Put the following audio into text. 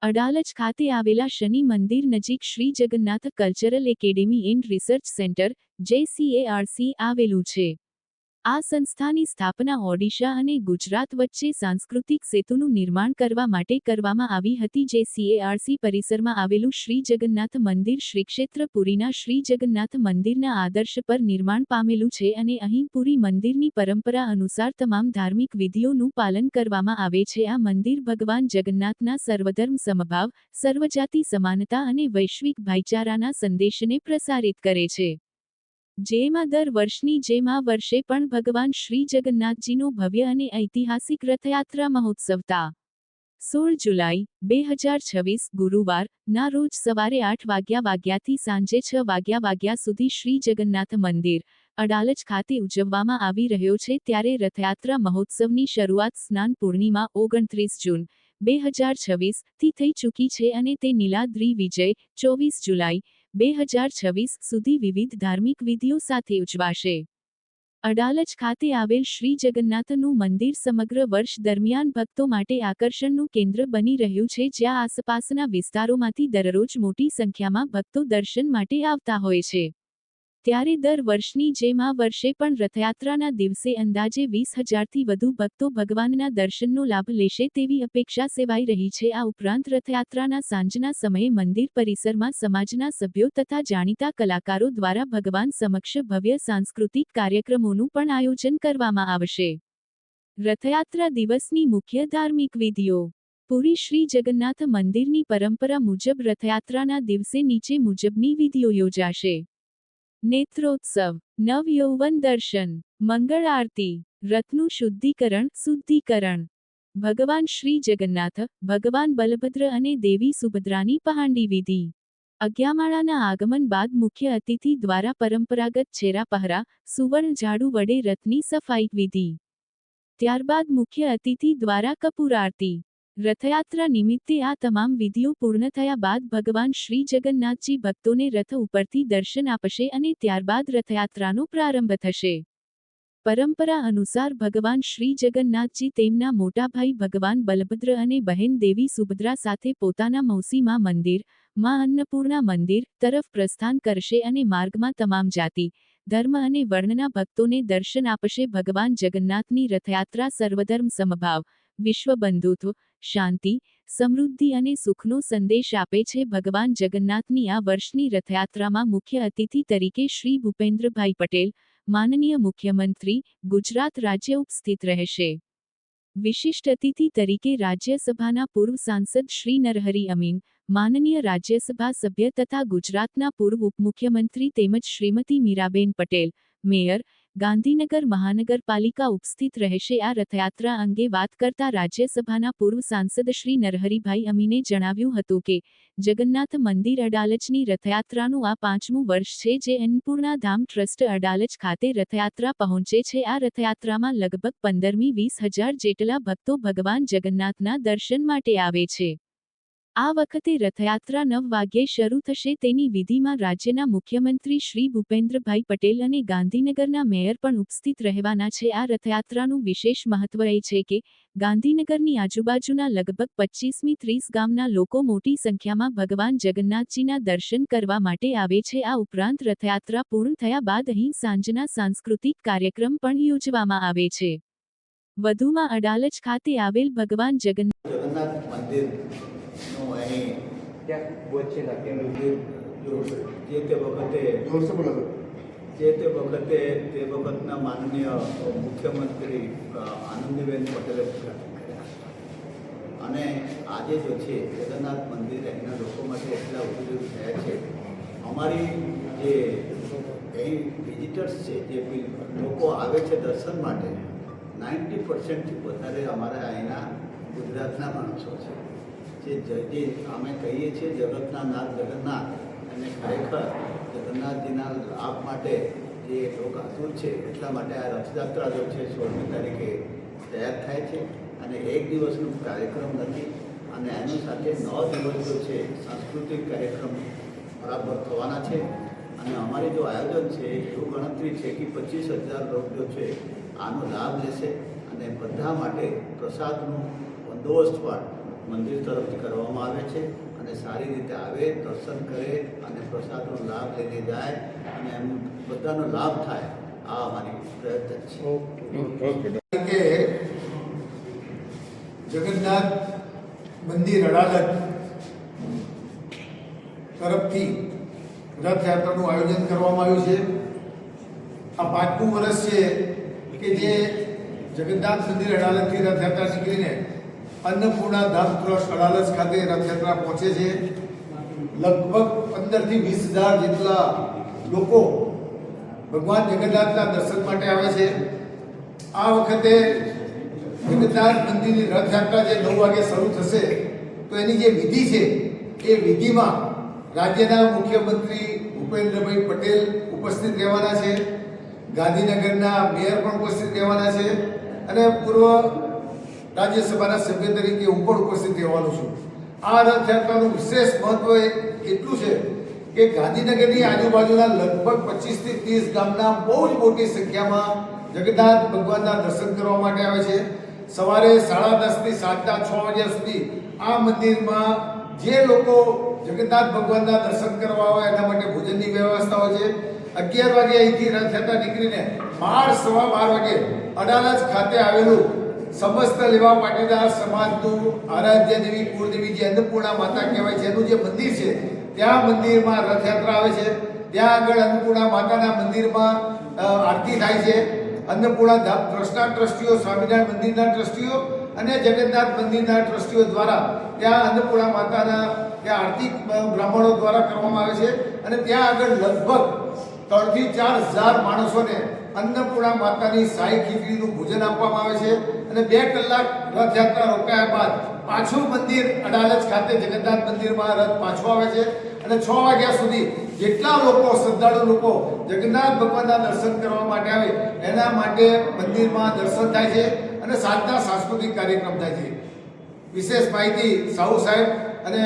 અડાલજ ખાતે આવેલા શનિ મંદિર નજીક Shri Jagannath cultural academy and research centre (JCARC) આવેલું છે. આ સંસ્થાની સ્થાપના ઓડિશા અને ગુજરાત વચ્ચે સાંસ્કૃતિક સેતુનું નિર્માણ કરવા માટે કરવામાં આવી હતી. JCARC પરિસરમાં આવેલું શ્રી જગન્નાથ મંદિર શ્રીક્ષેત્ર પુરીના શ્રી જગન્નાથ મંદિરના આદર્શ પર નિર્માણ પામેલું છે અને અહીં પુરી મંદિરની પરંપરા અનુસાર તમામ ધાર્મિક વિધિઓનું પાલન કરવામાં આવે છે. આ મંદિર ભગવાન જગન્નાથના સર્વધર્મ સમભાવ, સર્વજાતિ સમાનતા અને વૈશ્વિક ભાઈચારાના સંદેશને પ્રસારિત કરે છે. જેમાં દર વર્ષની જેમ આ વર્ષે પણ ભગવાન શ્રી જગન્નાથજીનો ભવ્ય અને ઐતિહાસિક રથયાત્રા મહોત્સવ તા. 16 જુલાઈ, 2026 ગુરુવાર ના રોજ સવારે 8 વાગ્યાથી સાંજે 6 વાગ્યા સુધી શ્રી જગન્નાથ મંદિર, અડાલજ ખાતે ઉજવવામાં આવી રહ્યો છે. ત્યારે રથયાત્રા મહોત્સવની શરૂઆત સ્નાન પૂર્ણિમા 29 જૂન, 2026 થી થઈ ચૂકી છે અને તે નીલાદ્રી વિજય 24 જુલાઈ, 2026 સુધી વિવિધ ધાર્મિક વિધિઓ સાથે ઉજવાશે. અડાલજ ખાતે આવેલ શ્રી જગન્નાથનું મંદિર સમગ્ર વર્ષ દરમિયાન ભક્તો માટે આકર્ષણનું કેન્દ્ર બની રહ્યું છે, જ્યાં આસપાસના વિસ્તારોમાંથી દરરોજ મોટી સંખ્યામાં ભક્તો દર્શન માટે આવતા હોય છે. ત્યારે દર વર્ષની જેમ આ વર્ષે પણ રથયાત્રાના દિવસે અંદાજે 20,000થી વધુ ભક્તો ભગવાનના દર્શનનો લાભ લેશે તેવી અપેક્ષા સેવાઈ રહી છે. આ ઉપરાંત રથયાત્રાના સાંજના સમયે મંદિર પરિસરમાં સમાજના સભ્યો તથા જાણીતા કલાકારો દ્વારા ભગવાન સમક્ષ ભવ્ય સાંસ્કૃતિક કાર્યક્રમોનું પણ આયોજન કરવામાં આવશે. રથયાત્રા દિવસની મુખ્ય ધાર્મિક વિધિઓ. પુરી શ્રી જગન્નાથ મંદિરની પરંપરા મુજબ રથયાત્રાના દિવસે નીચે મુજબની વિધિઓ યોજાશે. નેત્રોત્સવ, નવ યૌવન દર્શન, મંગળ આરતી, રથનું શુદ્ધિકરણ, ભગવાન શ્રી જગન્નાથ, ભગવાન બલભદ્ર અને દેવી સુભદ્રાની પહાંડી વિધિ. અગિયામાળાના આગમન બાદ મુખ્ય અતિથિ દ્વારા પરંપરાગત છેરા પહેરા, સુવર્ણ ઝાડુ વડે રથની સફાઈ વિધિ. ત્યારબાદ મુખ્ય અતિથિ દ્વારા કપૂર આરતી. રથયાત્રા નિમિત્તે આ તમામ વિધિઓ પૂર્ણ થયા બાદ ભગવાન શ્રી જગન્નાથજી ભક્તોને રથ ઉપરથી દર્શન આપશે અને ત્યારબાદ રથયાત્રાનો પ્રારંભ થશે. પરંપરા અનુસાર ભગવાન શ્રી જગન્નાથજી તેમના મોટા ભાઈ ભગવાન બલભદ્ર અને બહેન દેવી સુભદ્રા સાથે પોતાના મૌસીમા મંદિર, માં અન્નપૂર્ણા મંદિર તરફ પ્રસ્થાન કરશે અને માર્ગમાં તમામ જાતિ, ધર્મ અને વર્ણના ભક્તોને દર્શન આપશે. ભગવાન જગન્નાથની રથયાત્રા સર્વધર્મ સમભાવ, વિશ્વ બંધુત્વ, શાંતિ, સમૃદ્ધિ અને સુખનો સંદેશ આપે છે. ભગવાન જગન્નાથની આ વર્ષની રથયાત્રામાં મુખ્ય અતિથિ તરીકે શ્રી ભૂપેન્દ્રભાઈ પટેલ, માનનીય મુખ્યમંત્રી, ગુજરાત રાજ્ય ઉપસ્થિત રહેશે. વિશિષ્ટ અતિથિ તરીકે રાજ્યસભાના પૂર્વ સાંસદ શ્રી નરહરી અમીન, માનનીય રાજ્યસભા સભ્ય તથા ગુજરાતના પૂર્વ ઉપમુખ્યમંત્રી તેમજ શ્રીમતી મીરાબેન પટેલ, મેયર, ગાંધીનગર મહાનગરપાલિકા ઉપસ્થિત રહેશે. આ રથયાત્રા અંગે વાત કરતા રાજ્યસભાના પૂર્વ સાંસદ શ્રી નરહરીભાઈ અમીને જણાવ્યું હતું કે જગન્નાથ મંદિર અડાલજની રથયાત્રાનું આ 5મું વર્ષ છે, જે અન્નપૂર્ણા ધામ ટ્રસ્ટ અડાલજ ખાતે રથયાત્રા પહોંચે છે. આ રથયાત્રામાં લગભગ 15મી 20,000 જેટલા ભક્તો ભગવાન જગન્નાથના દર્શન માટે આવે છે. આ વખતે રથયાત્રા 9 વાગ્યે શરૂ થશે. તેની વિધિમાં રાજ્યના મુખ્યમંત્રી શ્રી ભૂપેન્દ્રભાઈ પટેલ અને ગાંધીનગરના મેયર પણ ઉપસ્થિત રહેવાના છે. આ રથયાત્રાનું વિશેષ મહત્વ એ છે કે ગાંધીનગરની આજુબાજુના લગભગ 25મી 30 ગામના લોકો મોટી સંખ્યામાં ભગવાન જગન્નાથજીના દર્શન કરવા માટે આવે છે. આ ઉપરાંત રથયાત્રા પૂર્ણ થયા બાદ અહીં સાંજના સાંસ્કૃતિક કાર્યક્રમ પણ યોજવામાં આવે છે. વધુમાં અડાલજ ખાતે આવેલ ભગવાન જગન્નાથ મંદિર તે વખતના માનનીય મુખ્યમંત્રી આનંદીબેન પટેલે ઉદ્ઘાટન કર્યા અને આજે જો છે જગન્નાથ મંદિર અહીંના લોકો માટે એટલા ઉપયોગી થયા છે. અમારી જે અહીં વિઝિટર્સ છે, જે લોકો આવે છે દર્શન માટે, 90%થી વધારે અમારા અહીંના ગુજરાતના માણસો છે. જે અમે કહીએ છીએ જગતના નાથ જગન્નાથ, અને ખરેખર જગન્નાથજીના લાભ માટે જે લોકો આતુર છે, એટલા માટે આ રથયાત્રા જો છે 16મી તારીખે તૈયાર થાય છે અને એક દિવસનો કાર્યક્રમ નથી અને એની સાથે 9 દિવસ જો છે સાંસ્કૃતિક કાર્યક્રમ બરાબર થવાના છે. અને અમારી જો આયોજન છે એવું ગણતરી છે કે 25,000 લોકો છે આનો લાભ લેશે અને બધા માટે પ્રસાદનું બંદોબસ્ત પણ મંદિર તરફથી કરવામાં આવે છે અને સારી રીતે આવે, દર્શન કરે અને પ્રસાદનો લાભ લઈને જાય અને એમ બધાનો લાભ થાય, આ અમારી પ્રયત્ન છે. કે જગન્નાથ મંદિર અડાલજ તરફથી રથયાત્રાનું આયોજન કરવામાં આવ્યું છે. આ 5મું વર્ષ છે કે જે જગન્નાથ મંદિર અડાલજથી રથયાત્રા નીકળીને અન્નપૂર્ણા ધામ ટ્રસ્ટ અડાલજ ખાતે રથયાત્રા પહોંચે છે. લગભગ 15,000 થી 20,000 જેટલા લોકો ભગવાન જગન્નાથના દર્શન માટે આવે છે. આ વખતે જગન્નાથ મંદિરની રથયાત્રા જે 9 વાગે શરૂ થશે તો એની જે વિધિ છે એ વિધિમાં રાજ્યના મુખ્યમંત્રી ભૂપેન્દ્રભાઈ પટેલ ઉપસ્થિત રહેવાના છે, ગાંધીનગરના મેયર પણ ઉપસ્થિત રહેવાના છે અને પૂર્વ રાજ્યસભાના સભ્ય તરીકે હું પણ ઉપસ્થિત રહેવાનો છું. આ રથયાત્રાનું વિશેષ મહત્વ એટલું છે કે ગાંધીનગરની આજુબાજુના લગભગ 25 થી 30 ગામના બહુ જ મોટી સંખ્યામાં જગન્નાથ ભગવાનના દર્શન કરવા માટે આવે છે. સવારે 10:30 થી સાંજના 6 વાગ્યા સુધી આ મંદિરમાં જે લોકો જગન્નાથ ભગવાનના દર્શન કરવા આવે એના માટે ભોજનની વ્યવસ્થા હોય છે. 11 વાગે અહીંથી રથયાત્રા નીકળીને 12:15 વાગે અડાલજ ખાતે આવેલું સમસ્ત લેવા પાટીદાર સમાજનું આરાધ્ય દેવી કુળદેવી જે અન્નપૂર્ણા માતા કહેવાય છે એનું જે મંદિર છે ત્યાં મંદિરમાં રથયાત્રા આવે છે. ત્યાં આગળ અન્નપૂર્ણા માતાના મંદિરમાં આરતી થાય છે. અન્નપૂર્ણા ધામ ટ્રસ્ટના ટ્રસ્ટીઓ, સ્વામિનારાયણ મંદિરના ટ્રસ્ટીઓ અને જગન્નાથ મંદિરના ટ્રસ્ટીઓ દ્વારા ત્યાં અન્નપૂર્ણા માતાના ત્યાં આરતી બ્રાહ્મણો દ્વારા કરવામાં આવે છે અને ત્યાં આગળ લગભગ 3,000 થી 4,000 માણસોને અન્નપૂર્ણા માતાની શાહી ખીચડીનું ભોજન આપવામાં આવે છે અને 2 કલાક રથયાત્રા રોકાયા બાદ પાછું મંદિર અડાલજ ખાતે જગન્નાથ મંદિરમાં રથ પાછો આવે છે અને 6 વાગ્યા સુધી જેટલા લોકો શ્રદ્ધાળુ લોકો જગન્નાથ ભગવાનના દર્શન કરવા માટે આવે એના માટે મંદિરમાં દર્શન થાય છે અને સાંજના સાંસ્કૃતિક કાર્યક્રમ થાય છે. વિશેષ માહિતી સાહુ સાહેબ અને